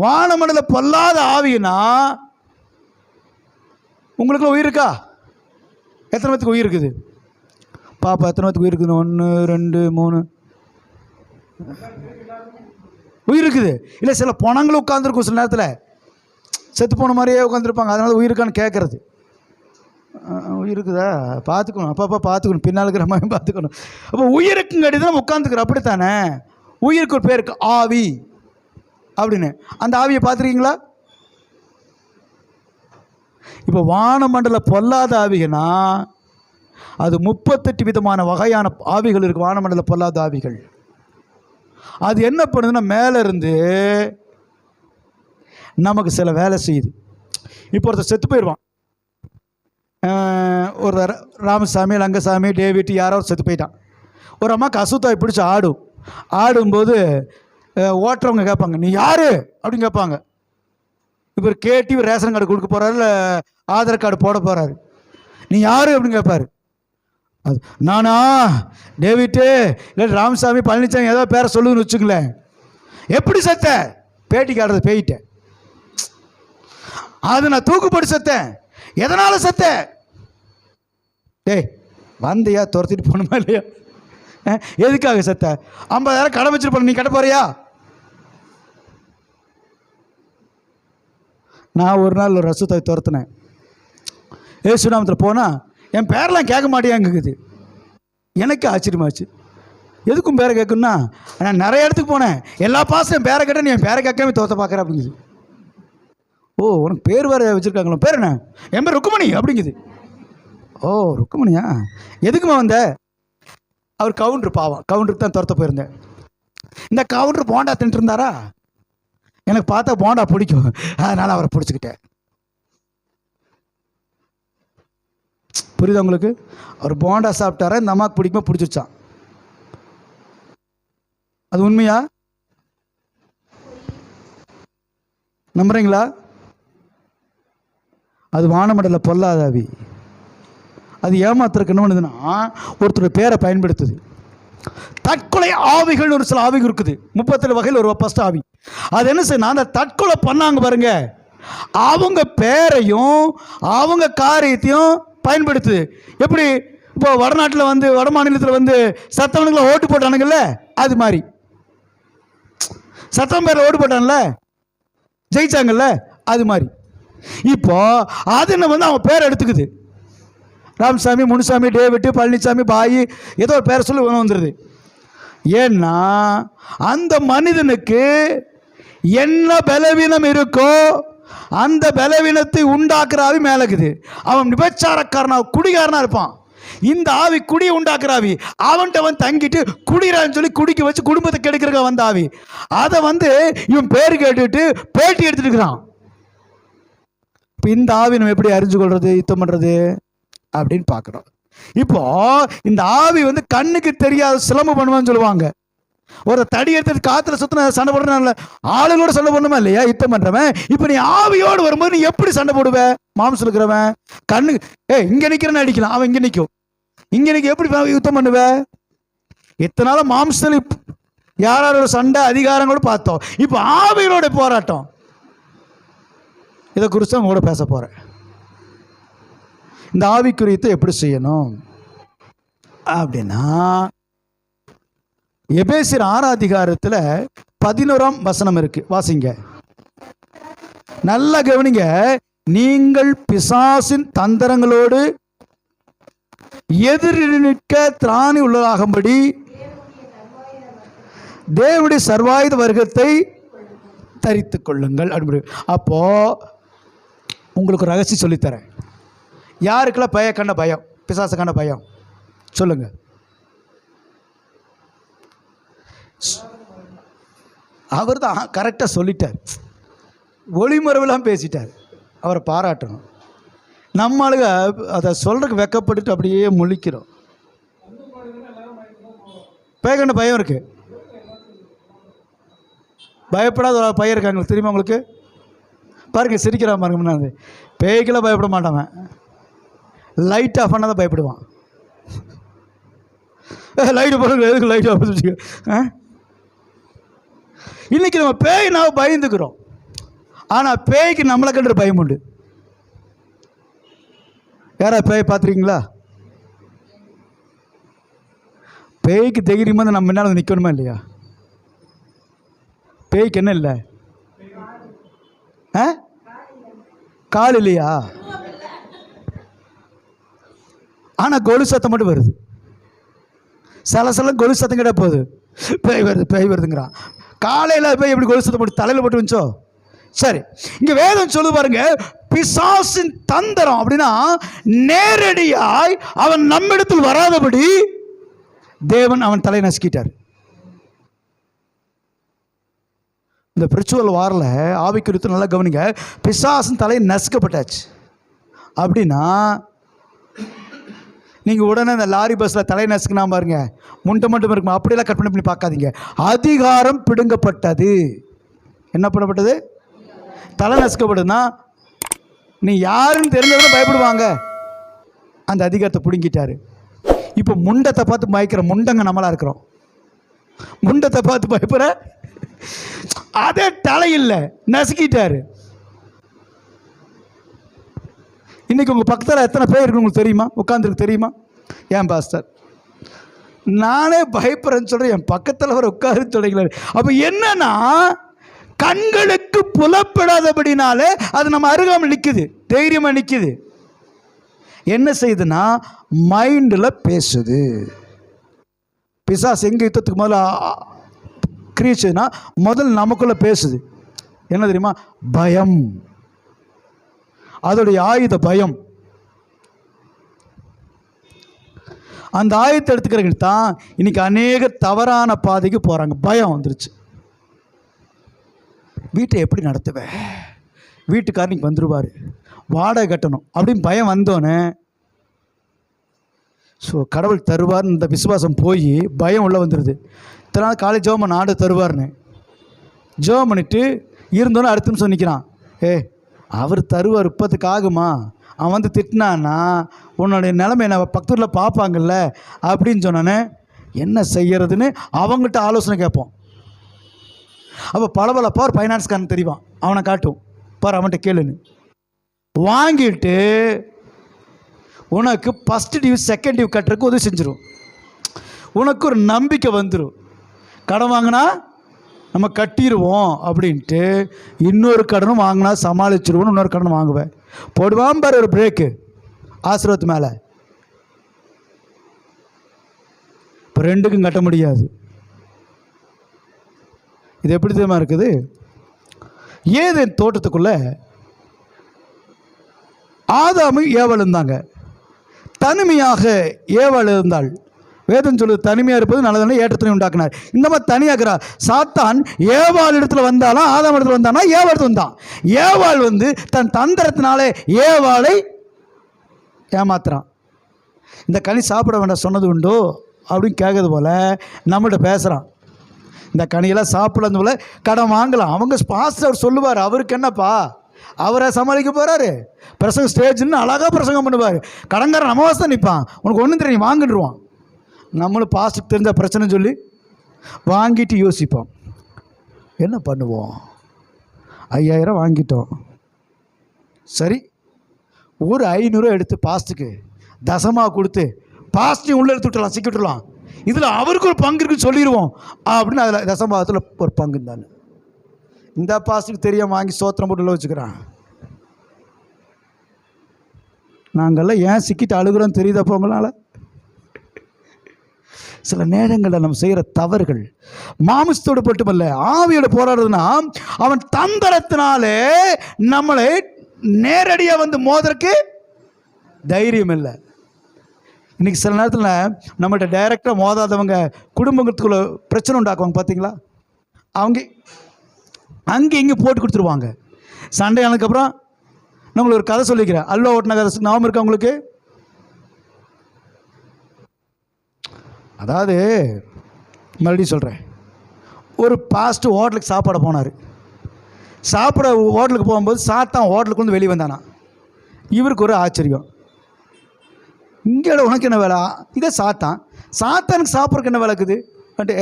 வானமண்டல பொல்லாத ஆவினா உங்களுக்குள்ள உயிர் இருக்கா? எத்தனை பேத்துக்கு உயிர் இருக்குது? பாப்பா எத்தனை பேத்துக்கு உயிர் இருக்குது? 1 2 3 உயிர் இருக்குது. இல்லை சில பணங்களும் உட்காந்துருக்கும், சில நேரத்தில் செத்து போன மாதிரியே உட்காந்துருப்பாங்க. அதனால உயிர் இருக்கான்னு கேட்கறது. உயிர் இருக்குதா பார்த்துக்கணும், அப்பப்போ பார்த்துக்கணும், பின்னால் இருக்கிற மாதிரி பார்த்துக்கணும். அப்போ உயிருக்குங்காட்டி தான் நம்ம உட்காந்துக்கிறோம். அப்படித்தானே? உயிருக்கு ஒரு பேர் இருக்கு, ஆவி அப்படின்னு. அந்த ஆவியை பார்த்துருக்கீங்களா? இப்போ வானமண்டல பொல்லாத ஆவிகனா அது 38 விதமான வகையான ஆவிகள் இருக்குது. வானமண்டல பொல்லாத ஆவிகள் அது என்ன பண்ணுதுன்னா மேலே இருந்து நமக்கு சில வேலை செய்யுது. இப்போ ஒருத்தர் செத்து போயிடுவான். ஒரு ராமசாமி, லங்கசாமி, டேவிட் யாரோ செத்து போயிட்டான். ஒரு அம்மாவுக்கு அசுத்தாய் பிடிச்சி ஆடும்போது ஓட்டுறவங்க கேட்பாங்க, நீ யார் அப்படின்னு கேட்பாங்க. இப்போ கேட்டு ரேஷன் கார்டு கொடுக்க போகிறாரு, இல்லை ஆதார் கார்டு போட போகிறாரு. நீ யார் அப்படின்னு கேட்பாரு. அது நானா டேவிட்டு இல்லை ராமசாமி, பழனிசாமி ஏதோ பேரை சொல்லுதுன்னு வச்சுங்களேன். எப்படி செத்த? பேட்டி காட்டுறது போயிட்டேன். அது நான் தூக்குப்படி செத்தேன். எதனால் செத்தேன்? டேய் வந்தியா துரத்திட்டு போகணுமா இல்லையா? எதுக்காக செத்த? 50,000 கடை வச்சுட்டு நீ கட்ட போறியா? நான் ஒரு நாள் ஒரு ரசத்தை துரத்துனேன். ஏசுநாமத்தில் போனால் என் பேரெலாம் கேட்க மாட்டேங்குது. எனக்கு ஆச்சரியமாச்சு. எதுக்கும் பேரை கேட்கணும்னா நான் நிறைய இடத்துக்கு போனேன். எல்லா பாசம் என் பேரை கேட்டேன், நீ என் பேரை கேட்காம தோற்ற பார்க்குற அப்படிங்குது. ஓ உனக்கு பேர் வேறு வச்சுருக்காங்களோ? பேர் என்ன? என் பேர் ருக்குமணி அப்படிங்குது. ஓ ருக்குமணியா, எதுக்குமா வந்த? அவர் கவுண்டர், பாவம் கவுண்டருக்கு தான் துரத்த போயிருந்தேன். இந்த கவுண்டர் போண்டா தின்ட்டு இருந்தாரா, எனக்கு பார்த்தா போண்டா பிடிக்கும், அதனால் அவரை பிடிச்சிக்கிட்டேன். புரியுதா உங்களுக்கு? அவர் போண்டா சாப்பிட்டாரா, இந்த அம்மாவுக்கு பிடிக்குமா, பிடிச்சிருச்சான். அது உண்மையா? நம்புறீங்களா? அது வானமண்டல பொல்லாதாவி. அது ஏமாத்துறதுக்கு என்ன பண்ணுதுன்னா ஒருத்தருடைய பேரை பயன்படுத்துது. தற்கொலை ஆவிகள் ஒரு சில ஆவிகள் இருக்குது. 37 வகையில் ஒரு ஃபர்ஸ்ட் ஆவி. அது என்ன செய்யணும்? அந்த தற்கொலை பண்ணாங்க பாருங்க, அவங்க பேரையும் அவங்க காரியத்தையும் பயன்படுத்துது. எப்படி? இப்போ வடநாட்டில் வந்து வட மாநிலத்தில் வந்து சத்தவனுக்குள்ள ஓட்டு போட்டானுங்கல்ல, அது மாதிரி சத்தம் பேரில் ஓட்டு போட்டான்ல, ஜெயிச்சாங்கல்ல, அது மாதிரி. இப்போ அதுன்னு வந்து அவன் பேரை எடுத்துக்குது. ராமசாமி, முனுசாமி, டேவிட்டு, பழனிசாமி, பாயி, ஏதோ ஒரு பேரை சொல்லி வந்துடுது. ஏன்னா அந்த மனிதனுக்கு என்ன பலவீனம் இருக்கோ அந்த பலவீனத்தை உண்டாக்குற ஆவி மேலக்குது. அவன் விபச்சாரக்காரனா, குடிகாரனா இருப்பான். இந்த ஆவி குடியை உண்டாக்குற ஆவி. அவன்கிட்ட வந்து தங்கிட்டு குடிறான்னு சொல்லி குடிக்க வச்சு குடும்பத்தை கெடுக்கிறக்க வந்த ஆவி. அதை வந்து இவன் பேர் கேட்டுட்டு பேட்டி எடுத்துட்டு இருக்கிறான். இப்போ இந்த ஆவி நம்ம எப்படி அறிஞ்சு கொள்றது, யுத்தம் பண்றது அப்படின்னு பார்க்குறோம். இப்போ இந்த ஆவி வந்து கண்ணுக்கு தெரியாத சிலம்பு பண்ணுவான்னு சொல்லுவாங்க. ஒரு தடி எடுத்துட்டு காத்துல சுத்தின சண்டை போடுறதுனால ஆளுகளோட சண்டை போடணுமா இல்லையா? யுத்தம் பண்றவன். இப்போ நீ ஆவியோடு வரும்போது நீ எப்படி சண்டை போடுவ? மாம்சம் இருக்கிறவன் கண்ணுக்கு இங்க நிக்கிறன்னு அடிக்கலாம், அவன் இங்க நிற்கும். இங்க நிக்க எப்படி யுத்தம் பண்ணுவ? இத்தனை நாள் மாம்சத்தில் யாரோட சண்டை அதிகாரங்களோட பார்த்தோம். இப்போ ஆவிகளோட போராட்டம். இதை குறித்து உங்களோட பேச போறேன். இந்த ஆவிக்குரியத்தை எப்படி செய்யணும் அப்படின்னா, எபேசியர் 6 அதிகாரத்தில் 11ஆம் வசனம் இருக்கு, வாசிங்க. நல்லா கவனிங்க. நீங்கள் பிசாசின் தந்திரங்களோடு எதிரி நிற்க திராணி உள்ளதாகும்படி தேவனுடைய சர்வாயுத வர்க்கத்தை தரித்துக் கொள்ளுங்கள். அப்போ உங்களுக்கு ரகசியம் சொல்லித்தரேன். யாருக்கெல்லாம் கண்ட பயம், பிசாசு கண்ட பயம் சொல்லுங்க. அவர் தான் கரெக்டாக சொல்லிட்டார், ஒளிமறைவெல்லாம் பேசிட்டார். அவரை பாராட்டணும். நம்மளுக்கு அதை சொல்றதுக்கு வெக்கப்பட்டுட்டு அப்படியே முழிக்கிறோம். பேய்கண்ட பயம் இருக்கு. பயப்படாத ஒரு பையன் இருக்காங்க தெரியுமா உங்களுக்கு? பாருங்க, சிரிக்கிறான் பாருங்க. முன்னாடி பேய்க்கெல்லாம் பயப்பட மாட்டான், லைட் ஆஃப் பண்ணால் தான் பயப்படுவான். லைட்டு போடுங்க, எதுக்கு லைட் ஆஃப் வச்சுக்க? இன்னைக்கு நம்ம பேய் நான் பயந்துக்கிறோம். ஆனால் பேய்க்கு நம்மளை கண்டு பயம் உண்டு. யாராவது பேய் பார்த்துருக்கீங்களா? பேய்க்கு தைரியமாக தான் நம்ம முன்னால் வந்து நிற்கணுமா இல்லையா? பேய்க்கு என்ன இல்லை? கால் இல்லையா? ஆனால் கொலு சத்தம் மட்டும் வருது. சில கொலு சத்தம் கிட்ட போகுது, பேய் வருது பேய் வருதுங்கிறான். காலையில் போய் எப்படி கொலு சத்தம் போட்டு தலையில் போட்டு வந்துச்சோ. சரி, இங்கே வேதம் சொல்லு பாருங்க, பிசாசின் தந்திரம் அப்படின்னா நேரடியாய் அவன் நம்மிடத்தில் வராதபடி தேவன் அவன் தலை நசுக்கிட்டார். இந்த பிரிச்சுவல் வாரில் ஆவிக்குறித்து நல்லா கவனிங்க. பிசாசின் தலை நசுக்கப்பட்டாச்சு அப்படின்னா நீங்கள் உடனே இந்த லாரி பஸ்ஸில் தலை நசுக்குனா பாருங்க, முண்டை மட்டும் இருக்குமா, அப்படியெல்லாம் கற்பனை பண்ணி பார்க்காதீங்க. அதிகாரம் பிடுங்கப்பட்டது. என்ன பண்ணப்பட்டது? தலை நசுக்கப்படுதுன்னா நீ யாருன்னு தெரிஞ்சவங்க பயப்படுவாங்க. அந்த அதிகாரத்தை பிடுங்கிட்டாரு. இப்போ முண்டத்தை பார்த்து பயக்கிற முண்டங்க நம்மளா இருக்கிறோம். முண்டத்தை பார்த்து பயப்படுற, அதே தலை இல்லை, நசுக்கிட்டாரு. இன்னைக்கு உங்கள் பக்கத்தில் எத்தனை பேர் இருக்கு உங்களுக்கு தெரியுமா? உட்காந்துருக்கு தெரியுமா? ஏன் பாஸ்டர் நானே பயப்படுறேன்னு சொல்கிறேன், என் பக்கத்தில் வர உட்காரு சொல்லிக்கிறாரு. அப்போ என்னன்னா, கண்களுக்கு புலப்படாதபடினாலே அது நம்ம அருகாமல் நிற்குது, தைரியமாக நிற்குது. என்ன செய்யுதுன்னா மைண்டில் பேசுது. பிசாசு எங்கே யுத்தத்துக்கு முதல்ல கிரீச்சுன்னா முதல் நமக்குள்ளே பேசுது. என்ன தெரியுமா? பயம். அதோடைய ஆயுத பயம். அந்த ஆயுதத்தை எடுத்துக்கிறவங்க தான் இன்னைக்கு அநேக தவறான பாதைக்கு போகிறாங்க. பயம் வந்துருச்சு. வீட்டை எப்படி நடத்துவேன், வீட்டுக்காரர் இன்னைக்கு வந்துடுவார், வாடகை கட்டணும் அப்படின்னு பயம் வந்தோன்னே, ஸோ கடவுள் தருவார்னு இந்த விசுவாசம் போய் பயம் உள்ளே வந்துடுது. இத்தனை நாள் காலேஜ் ஜோம் நாடு தருவார்னு ஜோம் பண்ணிட்டு இருந்தோன்னு அடுத்த நிமிஷம் நிற்கிறான். அவர் தருவார், இப்போத்துக்கு ஆகுமா, அவன் வந்து திட்டினான்னா உன்னுடைய நிலைமை என்ன பக்கத்தில் பார்ப்பாங்கல்ல அப்படின்னு சொன்னானே, என்ன செய்யறதுன்னு அவங்ககிட்ட ஆலோசனை கேட்போம். அப்போ பல பவர் ஃபைனான்ஸ்காரன் தெரியும், அவனை காட்டும், பார் அவன்கிட்ட கேளுன்னு வாங்கிட்டு உனக்கு ஃபஸ்ட்டு டியூ செகண்ட் டியூ கட்டுறதுக்கு உதவி செஞ்சிடும். உனக்கு ஒரு நம்பிக்கை வந்துடும், கடன் வாங்கினா நம்ம கட்டிடுவோம் அப்படின்ட்டு. இன்னொரு கடனும் வாங்கினா சமாளிச்சிருவோன்னு இன்னொரு கடன் வாங்குவேன். போடுவான் பாரு ஒரு பிரேக்கு ஆசீர்வாதத்து மேலே. இப்போ ரெண்டுக்கும் கட்ட முடியாது. இது எப்படி தெரியுமா இருக்குது? ஏதேன் தோட்டத்துக்குள்ள ஆதாமும் ஏவாள் இருந்தாங்க. தனிமையாக ஏவாள் இருந்தாள். வேதம் சொல்லுது தனிமையாக இருப்பது நல்லதான ஏற்றத்தினை உண்டாக்குனார். இந்த மாதிரி தனியாக்குறார். சாத்தான் ஏவாள் இடத்துல வந்தாலும் ஆதாம் இடத்துல வந்தானா ஏவாள் இடத்துல வந்தான். ஏவாள் வந்து தன் தந்திரத்தினாலே ஏவாளை ஏமாத்துறான். இந்த கனி சாப்பிட வேண்டாம் சொன்னது உண்டோ அப்படின்னு கேட்கறது போல் நம்மள்கிட்ட பேசுகிறான். இந்த கனியெல்லாம் சாப்பிடறது போல கடன் வாங்கலாம். அவங்க பாஸ்டர் சொல்லுவார், அவருக்கு என்னப்பா, அவரை சமாளிக்க போகிறாரு. பிரசங்க ஸ்டேஜ்னு அழகாக பிரசங்கம் பண்ணுவார். கடன்காரன் அமாவாசை தான் நிற்பான், உனக்கு ஒன்றும் தெரியும் வாங்கிடுவான். நம்மளும் பாஸ்ட்டுக்கு தெரிஞ்ச பிரச்சனை சொல்லி வாங்கிட்டு யோசிப்போம், என்ன பண்ணுவோம். 5000 வாங்கிட்டோம், சரி ஒரு 500 எடுத்து பாஸ்ட்டுக்கு தசமாக கொடுத்து பாஸ்ட்டையும் உள்ளே எடுத்து விட்டுலாம், சிக்கி விட்டுலாம். இதில் அவருக்கு ஒரு பங்கு இருக்குன்னு சொல்லிடுவோம் அப்படின்னு அதில் தசமாகத்தில் ஒரு பங்கு இருந்தாலும் இந்த பாஸ்ட்டுக்கு தெரியாமல் வாங்கி சோத்திரம் போட்டு வச்சுக்கிறான். நாங்கள்லாம் ஏன் சிக்கிட்டு அழுகிறோம் தெரியுதாப்போ உங்களால்? சில நேரங்களில் நம்ம செய்கிற தவறுகள் மாமிசத்தோடு மட்டுமல்ல ஆவியோட போராடுறதுன்னா அவன் தந்திரத்தினாலே நம்மளை நேரடியாக வந்து மோதற்கு தைரியம் இல்லை. இன்றைக்கி சில நேரத்தில் நம்மள்கிட்ட டைரெக்டாக மோதாதவங்க குடும்பத்துக்குள்ள பிரச்சனை உண்டாக்குவாங்க பார்த்தீங்களா? அவங்க அங்கே இங்கே போட்டு கொடுத்துருவாங்க. சண்டை ஆனதுக்கப்புறம் நான் உங்களுக்கு ஒரு கதை சொல்லிக்கிறேன். அல்லோ ஓட்டின கதை ஞாபகம் இருக்கா உங்களுக்கு? அதாவது மறுபடியும் சொல்கிறேன். ஒரு பாஸ்ட்டு ஹோட்டலுக்கு சாப்பாட போனார். சாப்பிட ஹோட்டலுக்கு போகும்போது சாத்தான் ஹோட்டலுக்கு வந்து வெளியே வந்தானா. இவருக்கு ஒரு ஆச்சரியம், இங்கே உனக்கு என்ன வேலை? இதே சாத்தானுக்கு சாப்பிட்றதுக்கு என்ன வேலை இருக்குது అంటే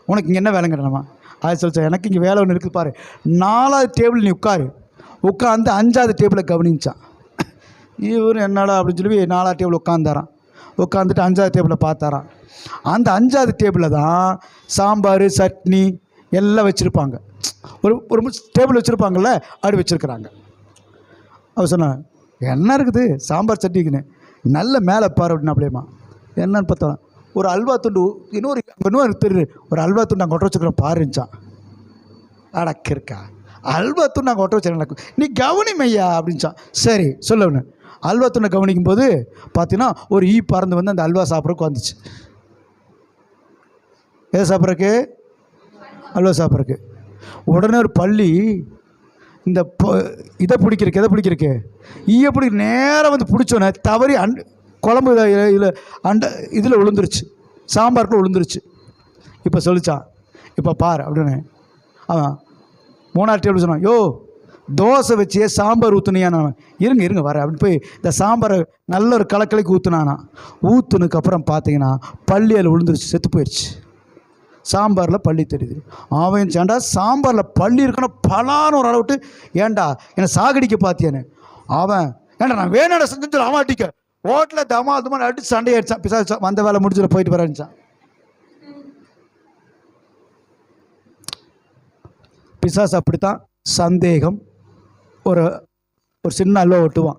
உனக்கு இங்கே என்ன வேலைங்கிறமா? அது சொல்லிச்சா, எனக்கு இங்கே வேலை ஒன்று இருக்குது பாரு, 4வது டேபிள் நீ உட்காரு, உட்காந்து 5வது டேபிளை கவனிச்சான். இவர் என்னடா அப்படின்னு சொல்லி 4வது டேபிள் உட்காந்தாரான். உட்காந்துட்டு 5வது டேபிளை பார்த்தாரான். அந்த 5வது டேபிளில் தான் சாம்பார் சட்னி எல்லாம் வச்சுருப்பாங்க. ஒரு ஒரு டேபிள் வச்சுருப்பாங்கள்ல, அப்படி வச்சுருக்குறாங்க. அவர் சொன்னான், என்ன இருக்குது சாம்பார் சட்னிக்குன்னு? நல்ல மேலே பாரு அப்படின்னா. அப்படியேம்மா என்னன்னு பார்த்தோம், ஒரு அல்வா துண்டு இன்னொரு தெரு ஒரு அல்வா துண்டு நாங்கள் ஒட்ட வச்சுக்கிறோம் பாருச்சான். அடக்கிருக்கா, அல்வா துண்டு நாங்கள் ஒட்ட வச்சுருக்கோம், நீ கவனிமையா அப்படின்ச்சான். சரி சொல்லுன்னு அல்வா துண்டை கவனிக்கும் போது பார்த்தீங்கன்னா ஒரு ஈ பறந்து வந்து அந்த அல்வா சாப்பிட்றதுக்கு வந்துச்சு. எதை சாப்பிட்றக்கு? அல்வா சாப்பிட்றக்கு. உடனே ஒரு பள்ளி இந்த இதை பிடிக்கிறக்கு, எதை பிடிக்கிறக்கு, ஈயை பிடிக்க நேராக வந்து பிடிச்சோன்னே தவறி குழம்பு இதில் இதில் விழுந்துருச்சு, சாம்பாருக்குள்ள விழுந்துருச்சு. இப்போ சொல்லிச்சான், இப்போ பார் அப்படின்னு. அவன் 3வது டேபிள் சொன்னான், யோ தோசை வச்சே சாம்பார் ஊற்றுனியான். இருங்க வர அப்படின்னு போய் இந்த சாம்பாரை நல்ல ஒரு கலக்கலைக்கு ஊற்றுனானா. ஊற்றுனுக்கப்புறம் பார்த்தீங்கன்னா பள்ளி அதில் விழுந்துருச்சு, செத்து போயிடுச்சு. சாம்பாரில் பள்ளி தெரியுது. அவன் ஏண்டா சாம்பாரில் பள்ளி இருக்கணும் பலான்னு ஒரு அளவுட்டு, ஏண்டா என்னை சாகடிக்க பார்த்தியான்னு. அவன் ஏண்டா நான் வேணாட செஞ்சு அவன் ஹோட்டலில் தமாதுமான அடிச்சு சண்டை அடித்தான். பிசாசு வந்த வேலை முடிஞ்சல போயிட்டு வரேன்னுச்சான். பிசாசு அப்படித்தான். சந்தேகம் ஒரு சின்ன அல்வா ஒட்டுவான்,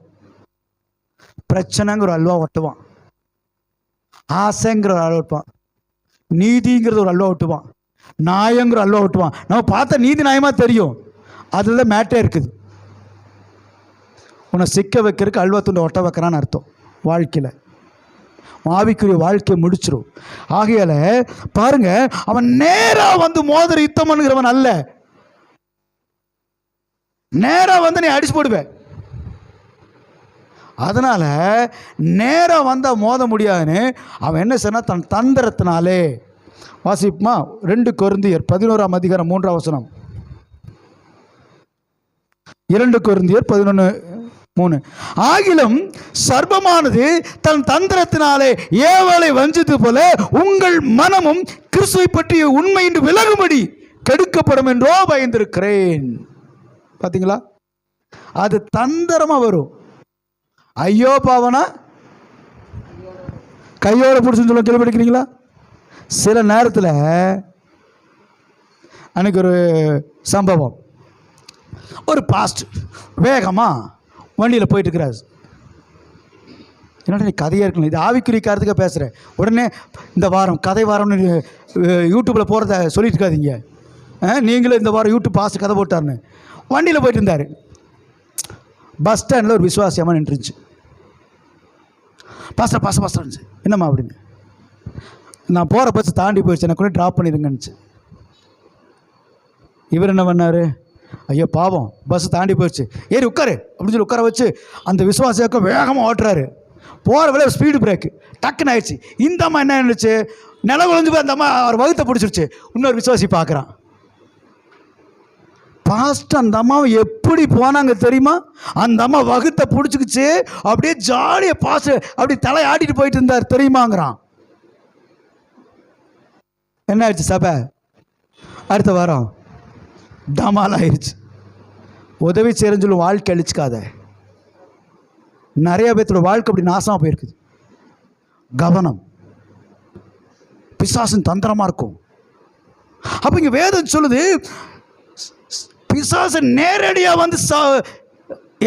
பிரச்சனைங்கிற ஒரு அல்வா ஒட்டுவான், ஆசைங்கிற ஒரு அல்வா ஒட்டுவான், நீதிங்கிறது ஒரு அல்வா ஒட்டுவான், நியாயங்கிற அல்வா ஒட்டுவான். நம்ம பார்த்தா நீதி நியாயமாக தெரியும், அதில் தான் மேட்டே இருக்குது. உன்னை சிக்க வைக்கிறதுக்கு அல்வா துண்டை ஒட்ட வைக்கிறான்னு அர்த்தம். வாழ்க்கையில் ஆவிக்குரிய வாழ்க்கையை முடிச்சிடும். ஆகையால பாருங்க, அவன் நேராக வந்து மோதிர யுத்தம் பண்ணுகிறவன் அல்ல. நேராக வந்து நீ அடிச்சு போடுவேன். அதனால் நேராக வந்தால் மோத முடியாதுன்னு அவன் என்ன சொன்னா, தன் தந்திரத்தினாலே. வாசிப்புமா 2 கொரிந்தியர் 11ஆம் அதிகாரம் 3ஆம் வசனம். 2 கொரிந்தியர் 11:3. ஆகிலும் சர்ப்பமானது தன் தந்திரத்தினாலே ஏவலை வஞ்சித்து போல உங்கள் மனமும் கிறிஸ்துவை பற்றிய உண்மை என்று விலகும்படி கெடுக்கப்படும் என்றோ பயந்திருக்கிறேன். பார்த்தீங்களா, அது தந்திரமா வரும். ஐயோ பாவனா கையோட பிடிச்சுன்னு சொல்ல கேள்விப்பட்டிருக்கிறீங்களா? சில நேரத்தில் அன்னைக்கு ஒரு சம்பவம், ஒரு பாஸ்ட் வேகமாக வண்டியில் போயிட்டு இருக்கிறார். என்னடா நீ கதையாக இருக்கணும், இது ஆவிக்குரிய காரத்துக்காக பேசுகிறேன். உடனே இந்த வாரம் கதை வாரம்னு யூடியூப்பில் போகிறத சொல்லிட்டு இருக்காதீங்க. நீங்களும் இந்த வாரம் யூடியூப் பாஸ்ட் கதை போட்டார்னு. வண்டியில் போயிட்டு இருந்தார். பஸ் ஸ்டாண்டில் ஒரு விசுவாசியமாக நின்றுச்சு. பாஸ்டர் இருந்துச்சு. என்னம்மா அப்படின்னு. நான் போகிற பஸ் தாண்டி போயிடுச்சு, எனக்கு கூட ட்ராப் பண்ணிடுங்கன்னுச்சு. இவர் என்ன பண்ணார், ஐயோ பாவம் பஸ் தாண்டி போயிடுச்சு, ஏறி உட்காரு அப்படின்னு சொல்லி உட்கார வச்சு அந்த விசுவாசியாக்க வேகமாக ஓட்டுறாரு. போகிற வேலை ஸ்பீடு பிரேக்கு டக்குன்னு ஆயிடுச்சு. இந்த அம்மா என்ன இருந்துச்சு, நில குழஞ்சு போய் அந்த அம்மா அவர் வகுத்தை பிடிச்சிருச்சு. இன்னொரு விசுவாசி பார்க்குறான். பாஸ்ட் அந்த அம்மாவை எப்படி போனாங்க தெரியுமா? அந்த அம்மா வகுத்தை பிடிச்சிக்கிச்சு, அப்படியே ஜாலியாக பாஸ்ட் அப்படி தலை ஆட்டிட்டு போயிட்டு இருந்தார் தெரியுமாங்கிறான். என்ன ஆயிடுச்சு சபை? அடுத்த வாரம் டமால் ஆயிடுச்சு. உதவி செய்யறன்னு சொல்லி வாழ்க்கை அழிச்சுக்காத. நிறைய பேர்த்தோட வாழ்க்கை அப்படி நாசமாக போயிருக்குது. கவனம், பிசாசின் தந்திரமாக இருக்கும். அப்போ இங்கே வேதம் சொல்லுது, பிசாசு நேரடியாக வந்து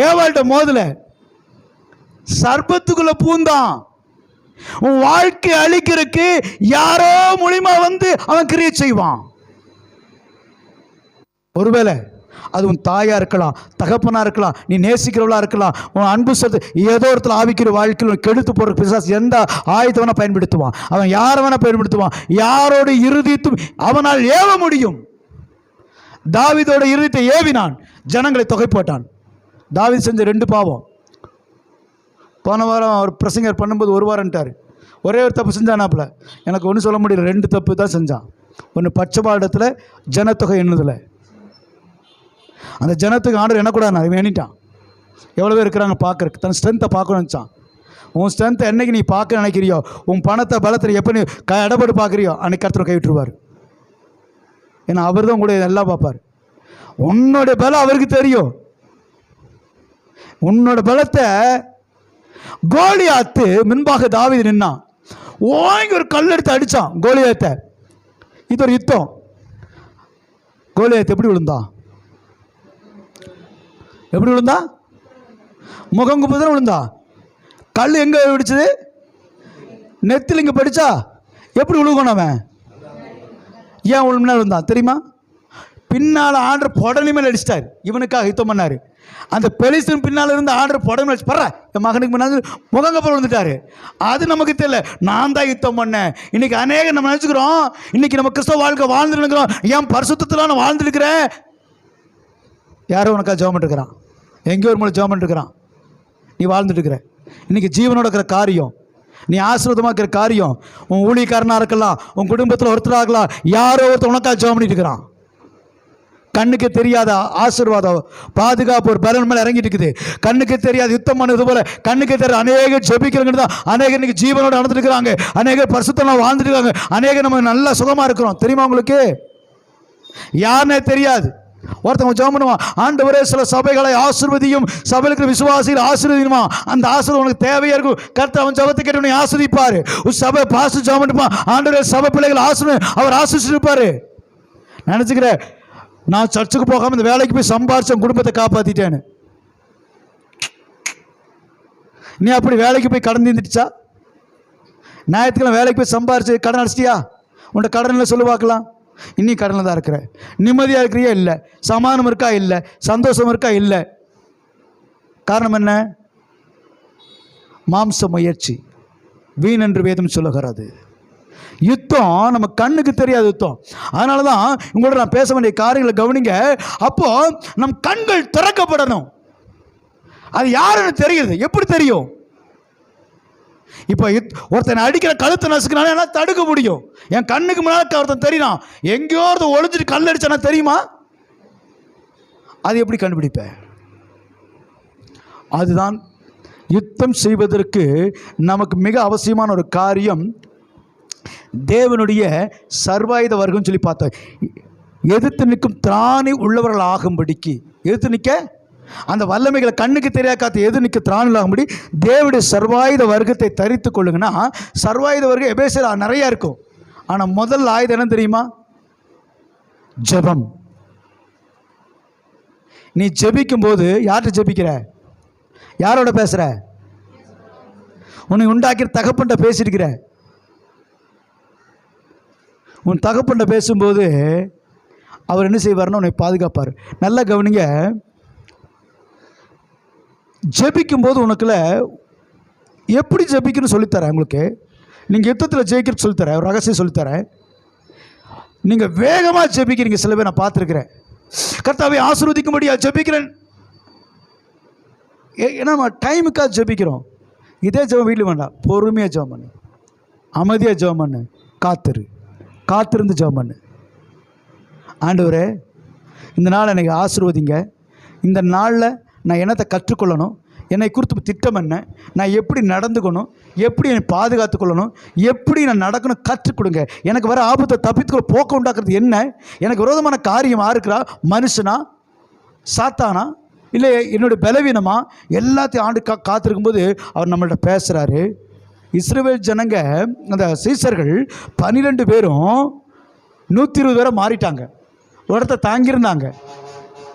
ஏவாள்கிட்ட மோதல, சர்ப்பத்துக்குள்ள பூந்தான். உன் வாழ்க்கை அழிக்கிறதுக்கு யாரோ மூலியமா வந்து அவன் கிரியை செய்வான். ஒருவேளை அது உன் தாயா இருக்கலாம், தகப்பனா இருக்கலாம், நீ நேசிக்கிறவளா இருக்கலாம், உன் அன்பு சொல்றது ஏதோ ஒருத்தர் ஆவிக்கிற வாழ்க்கையில் கெடுத்து போற பிசாசு எந்த ஆயுதத்தை வேணா பயன்படுத்துவான். அவன் யாரை வேணா பயன்படுத்துவான். யாரோட இறுதித்தும் அவனால் ஏவ முடியும். தாவீதோட இறுதித்தை ஏவினான், ஜனங்களை தொகை போட்டான். தாவீது செஞ்ச 2 பாவம். போன வாரம் அவர் பிரசங்கர் பண்ணும்போது 1 வாரம்ட்டார். ஒரே ஒரு தப்பு செஞ்சானாப்புல. எனக்கு ஒன்றும் சொல்ல முடியல, 2 தப்பு தான் செஞ்சான். ஒன்று பட்சபாடத்தில், ஜனத்தொகை எண்ணுதில். அந்த ஜனத்துக்கு ஆண்டவர் எண்ணக்கூடாது, அவன் எண்ணிட்டான். எவ்வளோ பேர் இருக்கிறாங்க பார்க்குறக்கு, தன் ஸ்ட்ரென்த்தை பார்க்கணும்னு நினச்சான். உன் ஸ்ட்ரென்த்தை என்னைக்கு நீ பார்க்க நினைக்கிறியோ, உன் பணத்தை பலத்தை எப்போ நீ இடப்பட்டு பார்க்குறியோ, அன்னைக்கு கர்த்தர் கை விட்டுருவார். ஏன்னா அவர் தான் கூட எல்லாம் பார்ப்பார். உன்னோடைய பலம் அவருக்கு தெரியும். உன்னோட பலத்தை கோலியாத்து முன்பாக தாவீது நின்னான். ஓங்கி ஒரு கல் எடுத்து அடிச்சான் கோலியாத்தை. இது ஒரு யுத்தம். கோலியாத்து எப்படி விழுந்தான்? எப்படி விழுந்தா? முகங்குப்புதான் விழுந்தா. கல் எங்க பிடிச்சது? நெத்தில் இங்க படிச்சா எப்படி விழுகணும் அவன்? ஏன் விழுந்தான் தெரியுமா? பின்னால் ஆண்டர் புடனி மேல் அடிச்சிட்டார். இவனுக்காக யுத்தம் பண்ணாரு. அந்த பெலிஸ்தீன் பின்னால் இருந்து ஆண்டர் புடனி மேல் படுற என் மகனுக்கு முன்னாடி முகங்கப்பல் விழுந்துட்டாரு. அது நமக்கு தெரியல. நான் தான் யுத்தம் பண்ணேன். இன்னைக்கு அநேகம் நம்ம நினச்சிக்கிறோம், இன்னைக்கு நம்ம கிறிஸ்தவ வாழ்க்கை வாழ்ந்துருக்கிறோம். ஏன் பரிசுத்தத்தில் நான் வாழ்ந்துருக்கிறேன். யாரோ உனக்கா ஜெபம் பண்ணிருக்கிறான், எங்கேயோ ஒரு மூலம் ஜெபம் பண்ணிருக்கிறான். நீ வாழ்ந்துட்டு இருக்கிற. இன்னைக்கு ஜீவனோட இருக்கிற காரியம், நீ ஆசீர்வாதமாக இருக்கிற காரியம், உன் ஊழியக்காரனாக இருக்கலாம், உன் குடும்பத்தில் ஒருத்தராக இருக்கலாம், யாரோ ஒருத்தர் உனக்காக ஜெபம் பண்ணிட்டு இருக்கிறான். கண்ணுக்கு தெரியாத ஆசீர்வாதம் பாதுகாப்பு ஒரு பலன் மேலே இறங்கிட்டு இருக்குது. கண்ணுக்கு தெரியாத யுத்தம் பண்ணது போல கண்ணுக்கு தெரியாத அநேகர் ஜெபிக்கிறவங்க தான் அநேகர் இன்னைக்கு ஜீவனோட நடந்துட்டு இருக்கிறாங்க. அநேகர் பரிசுத்தமாக வாழ்ந்துட்டு இருக்காங்க. அநேகர் நம்ம நல்லா சுகமாக இருக்கிறோம். தெரியுமா உங்களுக்கு? யாருன்னே தெரியாது. ஒருத்தவங்க ஜெபம் பண்ணுவான், ஆண்டவரே சில சபைகளை ஆசீர்வதியும், சபைகளுக்கு விசுவாசிகள் ஆசீர்வதியுமா. அந்த ஆசீர்வாதம் உனக்கு தேவையா இருக்கும். கர்த்தர் அவன் ஜெபத்தை கேட்டு உன்னை ஆசீர்வதிப்பாரு. ஒரு சபை பாஸ்டர் ஜெபம் பண்ணிப்பான், ஆண்டவரே சபை பிள்ளைகள் அவர் ஆசீர்வதிப்பாரு. நினைச்சுக்கிற நான் சர்ச்சுக்கு போகாம இந்த வேலைக்கு போய் சம்பாரிச்ச குடும்பத்தை காப்பாத்திட்டேன்னு. நீ அப்படி வேலைக்கு போய் கடன் தீர்ந்துடுச்சா? ஞாயிற்றுக்கிழமை வேலைக்கு போய் சம்பாரிச்சு கடன் அடிச்சிட்டியா? உன்ட கடன் சொல்லு பார்க்கலாம். இன்னும் கடனில் தான் இருக்கிற. நிம்மதியாக இருக்கிறியா? இல்லை. சமாதானம் இருக்கா? இல்லை. சந்தோஷம் இருக்கா? இல்லை. காரணம் என்ன? மாம்ச முயற்சி வீண் என்று வேதம் சொல்லுகிறது. யுத்தம் நம்ம கண்ணுக்கு தெரியாத யுத்தம். அதனால தான் உங்களோட நான் பேச வேண்டிய காரியங்களை கவனிங்க. அப்போ நம் கண்கள் திறக்கப்படணும். அது யாருன்னு தெரியுது. எப்படி தெரியும்? இப்போ ஒருத்தனை அடிக்கிற கழுத்தை நசுக்கினாலும் என்னால் தடுக்க முடியும். என் கண்ணுக்கு முன்னால் ஒருத்தன் தெரியும், எங்கேயோ ஒருத்தன் ஒளிஞ்சிட்டு கல் அடிச்சானா தெரியுமா? அது எப்படி கண்டுபிடிப்பேன்? அதுதான் யுத்தம் செய்வதற்கு நமக்கு மிக அவசியமான ஒரு காரியம். தேவனுடைய சர்வாயுத வர்க்கம் சொல்லி பார்த்தோம். எதிர்த்து நிற்கும் திராணி உள்ளவர்கள் ஆகும்படிக்கு, எதிர்த்து நிற்க அந்த வல்லமைகளை கண்ணுக்கு தெரியாத காத்து எது நிற்க திராணி ஆகும்படி தேவனுடைய சர்வாயுத வர்க்கத்தை தரித்து கொள்ளுங்கன்னா. சர்வாயுத வர்க்கம் எபேசியர் நிறையா இருக்கும். ஆனால் முதல் ஆயுதம் என்ன தெரியுமா? ஜெபம். நீ ஜெபிக்கும் போது யார்கிட்ட ஜெபிக்கிற? யாரோட பேசுற? உன்னை உண்டாக்கிற தகப்பன்ட்ட பேசியிருக்கிற. உன் தகப்பன்ட்ட பேசும்போது அவர் என்ன செய்வார்னா உன்னை பாதுகாப்பார். நல்லா கவனிங்க. ஜெபிக்கும்போது உனக்குள்ள எப்படி ஜெபிக்கணும்னு சொல்லித்தரேன் உங்களுக்கு. நீங்கள் யுத்தத்தில் ஜெயிக்கிறது சொல்லித்தரேன், ஒரு ரகசியம் சொல்லித்தரேன். நீங்கள் வேகமாக ஜெபிக்கிறீங்க. சில பேர் நான் பார்த்துருக்கிறேன். கர்த்தாவை ஆசீர்வதிக்கும்படியா ஜெபிக்கிறேன். ஏன்னா நம்ம டைமுக்காக ஜெபிக்கிறோம். இதே ஜெபம் வீட்டில் வேண்டாம். பொறுமையாக ஜெபம் பண்ணு, அமைதியாக ஜெபம் பண்ணு, காத்திருந்து ஜெபம் பண்ணு. ஆண்டவரே இந்த நாள் எனக்கு ஆசீர்வதிங்க. இந்த நாளில் நான் என்னத்தை கற்றுக்கொள்ளணும், என்னை குறித்து திட்டம் என்ன, நான் எப்படி நடந்துக்கணும், எப்படி என்னை பாதுகாத்து கொள்ளணும், எப்படி நான் நடக்கணும் கற்றுக் கொடுங்க. எனக்கு வர ஆபத்தை தப்பித்துக்கொள்ள போக்க உண்டாக்குறது என்ன? எனக்கு விரோதமான காரியம் இருக்கிறா? மனுஷனா, சாத்தானா, இல்லை என்னுடைய பலவீனமா? எல்லாத்தையும் ஆண்டு காத்திருக்கும்போது அவர் நம்மள்ட்ட பேசுகிறாரு. இஸ்ரவேல் ஜனங்க அந்த சீசர்கள் 12 பேரும் 120 பேரை மாறிட்டாங்க. ஒரு இடத்த தாங்கியிருந்தாங்க.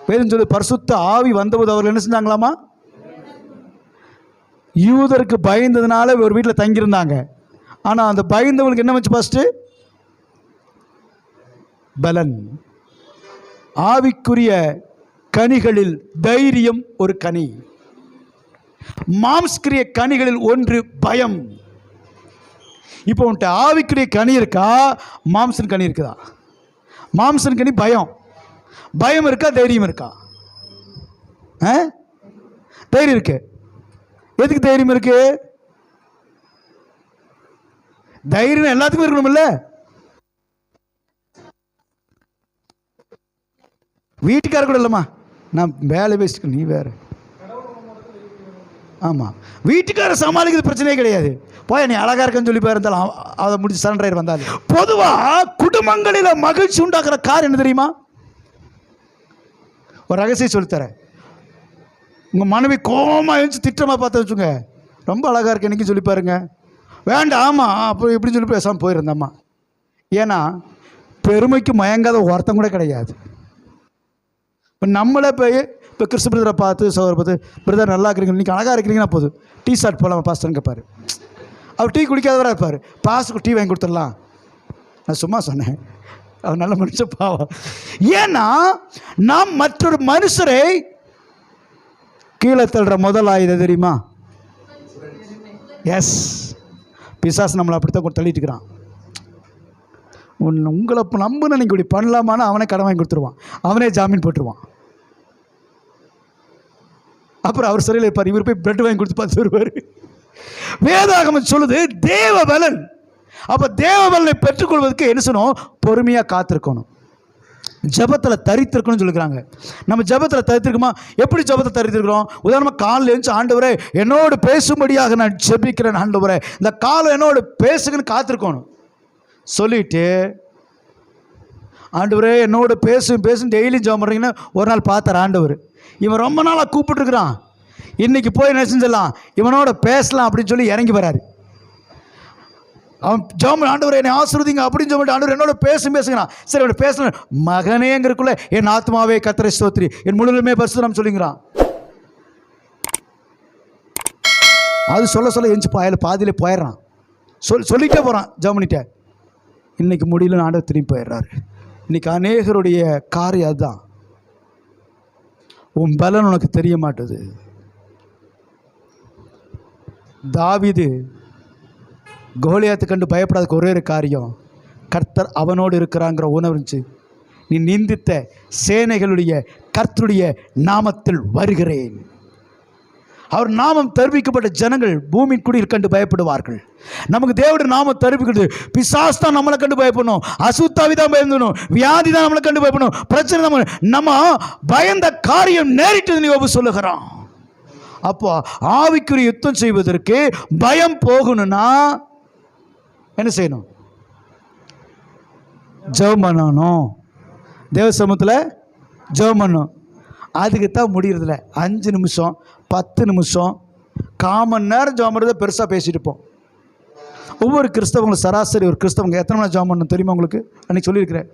பேரும் சொல்லி பரிசுத்த ஆவி வந்தபோது அவர்கள் என்ன செஞ்சாங்களாமா? யூதருக்கு பயந்ததுனால ஒரு வீட்டில் தங்கியிருந்தாங்க. ஆனால் அந்த பயந்தவங்களுக்கு என்ன வச்சு? ஃபஸ்ட்டு பலன். ஆவிக்குரிய கனிகளில் தைரியம் ஒரு கனி. மாம்ஸ்கிரிய கனிகளில் ஒன்று பயம். இப்போ உன்ட்ட ஆவிக்குரிய கனி இருக்கா, மாம்சன் கனி இருக்குதா? மாம்சன் கனி பயம். பயம் இருக்கா, தைரியம் இருக்கா? தைரியம் இருக்கு. எதுக்கு தைரியம் இருக்கு? தைரியம் எல்லாத்துக்கும் இருக்கணும்ல. வீட்டுக்கார கூட இல்லைம்மா, நான் வேலை பேசிட்டு நீ வேற. ஆமாம், வீட்டுக்கார சமாளிக்கிறது பிரச்சனையே கிடையாது. போய் நீ அழகா இருக்குன்னு சொல்லி போயிருந்தாலும் அதை முடிச்சு சரண்டர் வந்தாலும். பொதுவாக குடும்பங்களில் மகிழ்ச்சி உண்டாக்குற கார் என்ன தெரியுமா? ஒரு ரகசியம் சொல்லித்தரேன். உங்கள் மனைவி கோமா எழுந்து திட்டமாக பார்த்து வச்சுங்க, ரொம்ப அழகாக இருக்கு இன்றைக்கி சொல்லி பாருங்க. வேண்டாம், ஆமாம் அப்புறம் எப்படின்னு சொல்லி பேசாமல் போயிருந்தம்மா. ஏன்னா பெருமைக்கு மயங்காத ஒருத்தம் கூட கிடையாது. இப்போ நம்மளே இப்போ கிறிஸ்து பிரதரை பார்த்து சோதரை பார்த்து, பிரதர் நல்லா இருக்கிறீங்க, இன்றைக்கி அழகாக இருக்கிறீங்கன்னா போதும், டீ ஷர்ட் போகலாம் பாஸ்டர்னு கேட்பார். அவர் டீ குடிக்காதவராக இருப்பார், பாஸ்டருக்கு டீ வாங்கி கொடுத்துடலாம். நான் சும்மா சொன்னேன், அவர் நல்ல மனுஷன் பாவம். ஏன்னா நாம் மற்றொரு மனுஷரை கீழே தள்ளுற முதல் ஆயுதம் தெரியுமா? எஸ், பிசாசு நம்மளை அப்படித்தான் தள்ளிட்டு இருக்கிறான். உங்களை நம்புன நீங்கள் இப்படி பண்ணலாமான்னு அவனே கடன் வாங்கி கொடுத்துருவான், அவனே ஜாமீன் போட்டுருவான். அப்புறம் அவர் சரியில் இருப்பார், இவர் போய் பிரெட் வாங்கி கொடுத்து பார்த்து வருவார். வேதாகமம் சொல்லுது தேவபலன். அப்போ தேவபலனை பெற்றுக்கொள்வதற்கு என்ன சொன்னோம்? பொறுமையாக காத்திருக்கணும், ஜபத்தில் தரித்திருக்கணும்னு சொல்லிக்கிறாங்க. நம்ம ஜபத்தில் தரித்திருக்குமா? எப்படி ஜபத்தை தரித்திருக்கிறோம்? உதாரணமாக காலில் எழுந்து, ஆண்டவரே என்னோடு பேசும்படியாக நான் ஜெபிக்கிறேன், ஆண்டவரே இந்த காலம் என்னோடு பேசுங்கன்னு காத்திருக்கணும். சொல்லிட்டு ஆண்டவரே என்னோட பேசுன்னு டெய்லியும் ஜெபம் பண்ணுறீங்கன்னா ஒரு நாள் பார்த்தார் ஆண்டவர், இவன் ரொம்ப நாளாக கூப்பிட்டுருக்குறான், இன்றைக்கி போய் என்ன செஞ்சிடலாம், இவனோட பேசலாம் அப்படின்னு சொல்லி இறங்கி வராரு. அவன் ஜெபம், ஆண்டவர் என்னை ஆசீர்வதிங்க அப்படின்னு சொல்லிட்டு, ஆண்டவர் என்னோட பேசுங்கிறான். சரி அவனை பேசலாம், மகனேங்கிறக்குள்ள என் ஆத்மாவே கர்த்தரை ஸ்தோத்திரி, என் முழுமே பரிசுத்தம் சொல்லிங்கிறான். அது சொல்ல எஞ்சி பாதியிலே போயிடுறான், சொல்லிட்டே போகிறான் ஜெபம் பண்ணிட்டே. இன்றைக்கி முடியலன்னு ஆண்டவர் திரும்பி போயிடுறாரு. இன்றைக்கி அநேகருடைய காரியம் அதுதான். உன் பலன் உனக்கு தெரிய மாட்டுது. தாவீது கோலியாத்தை கண்டு பயப்படாத ஒரே ஒரு காரியம், கர்த்தர் அவனோடு இருக்கிறாங்கிற உணர்வுச்சு. நீ நிந்தித்த சேனைகளுடைய கர்த்தருடைய நாமத்தில் வருகிறேன். அவர் நாமம் தரிப்பிக்கப்பட்ட ஜனங்கள் பூமியின் குடியில் கண்டு பயப்படுவார்கள். நமக்கு தேவனுடைய நாமம் தரிப்பிக்கிறது. பிசாசு தான் நம்மளை கண்டு பயப்படணும், அசுத்தாவி தான் பயந்துடணும், வியாதி தான் நம்மளை கண்டு பயப்படணும், பிரச்சனை நம்ம பயந்த காரியம் நேரிட்டது யோபு சொல்லுகிறான். அப்போ ஆவிக்குரிய யுத்தம் செய்வதற்கு பயம் போகணும்னா என்ன செய்யணும்? ஜெபம் பண்ணணும், தேவ சமூகத்தில் ஜெபம் பண்ணணும். அதுக்கு தான் முடியறதில்ல. 5 நிமிஷம் 10 நிமிஷம் 1/4 மணி நேரம் ஜெபம் பண்ணுறதை பெருசாக பேசிட்டு இருப்போம். ஒவ்வொரு கிறிஸ்தவங்களும் சராசரி ஒரு கிறிஸ்தவங்க எத்தனை மணி ஜெபம் பண்ணணும் தெரியுமா உங்களுக்கு? அன்றைக்கி சொல்லியிருக்கிறேன்,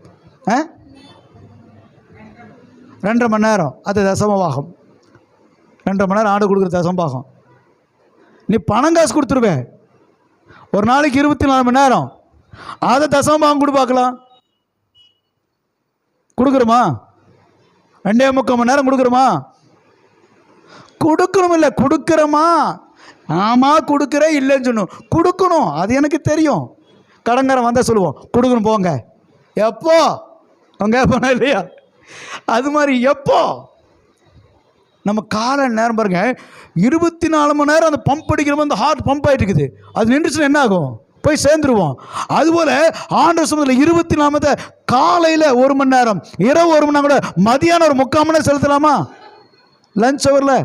2.5 மணி நேரம். அது தசமபாகம். 2.5 மணி நேரம் ஆடு கொடுக்குற தசமபாகம். நீ பணம் காசு கொடுத்துருவேன், ஒரு நாளைக்கு 24 மணி நேரம், அதை தசமபாகம் கொடு பார்க்கலாம். கொடுக்குறோமா? 2.75 மணி நேரம் கொடுக்குறோமா? கொடுக்கணும் இல்லை, கொடுக்குறோமா? ஆமாம் கொடுக்குறேன் இல்லைன்னு சொன்னோம், கொடுக்கணும். அது எனக்கு தெரியும். கடங்காரன் வந்தால் சொல்லுவோம் கொடுக்கணும் போங்க. எப்போ அவங்க போனா இல்லையா? அது மாதிரி எப்போ நம்ம கால நேரம் பாருங்க, 24 மணி நேரம் அந்த பம்ப் அடிக்கிற மாதிரி அந்த ஹார்ட் பம்ப் ஆகிட்டு இருக்குது. அது நின்றுச்சுன்னா என்ன ஆகும்? போய் சேர்ந்துருவோம். அதுபோல் ஆண்டவர் சமூகத்தில் 24 காலையில் 1 மணி நேரம், இரவு 1 மணி நேரம், கூட மதியானம் ஒரு 3/4 மணி நேரம் செலுத்தலாமா? லஞ்ச் ஹவரில்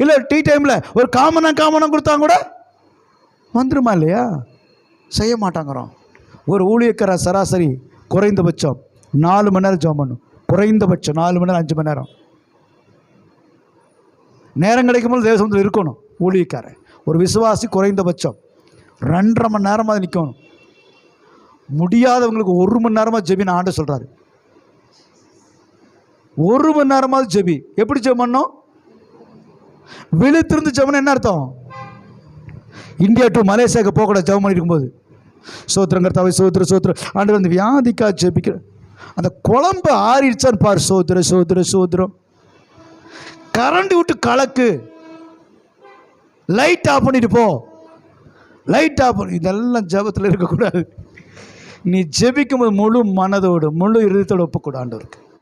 இல்லை டீ டைமில் ஒரு 1/4 மணி நேரம் கொடுத்தா கூட வந்துருமா இல்லையா? செய்ய மாட்டாங்கிறோம். ஒரு ஊழியக்கார சராசரி குறைந்தபட்சம் 4 மணி நேரம் ஜெபம் பண்ணும். குறைந்தபட்சம் 4 மணி நேரம் 5 மணி நேரம் நேரம் கிடைக்கும்போது தேவசமூகத்தில் இருக்கணும். ஊழியக்காரன் ஒரு விசுவாசி குறைந்தபட்சம் 2.5 மணி நேரமாக நிற்கணும். முடியாதவங்களுக்கு 1 மணி நேரமாக ஜெபின்னு ஆண்டு சொல்கிறாரு. 1 மணி நேரமாவது ஜெபி. எப்படி ஜெபம் பண்ணோம்? விழித்திருந்து ஜெபம் என்ன அர்த்தம்? இந்தியா டு மலேசியாவுக்கு போகக்கூடாது. ஜெபம் பண்ணிருக்கும் போது சோத்திரங்கிற தவை சோத்திர ஆண்டு வந்து வியாதிக்கா ஜெபிக்கிற அந்த குழம்பு ஆறிடுச்சான்னு பாரு. சோத்திரம் கரண்ட் விட்டு கலக்கு, லைட் ஆஃப் பண்ணிட்டு போ, லைட் ஆஃப் பண்ணி. இதெல்லாம் ஜெபத்தில் இருக்கக்கூடாது. நீ ஜெபிக்கும் போது முழு மனதோடு முழு இருதயத்தோடு ஒப்புக்கூடாது ஆண்டவருக்கு.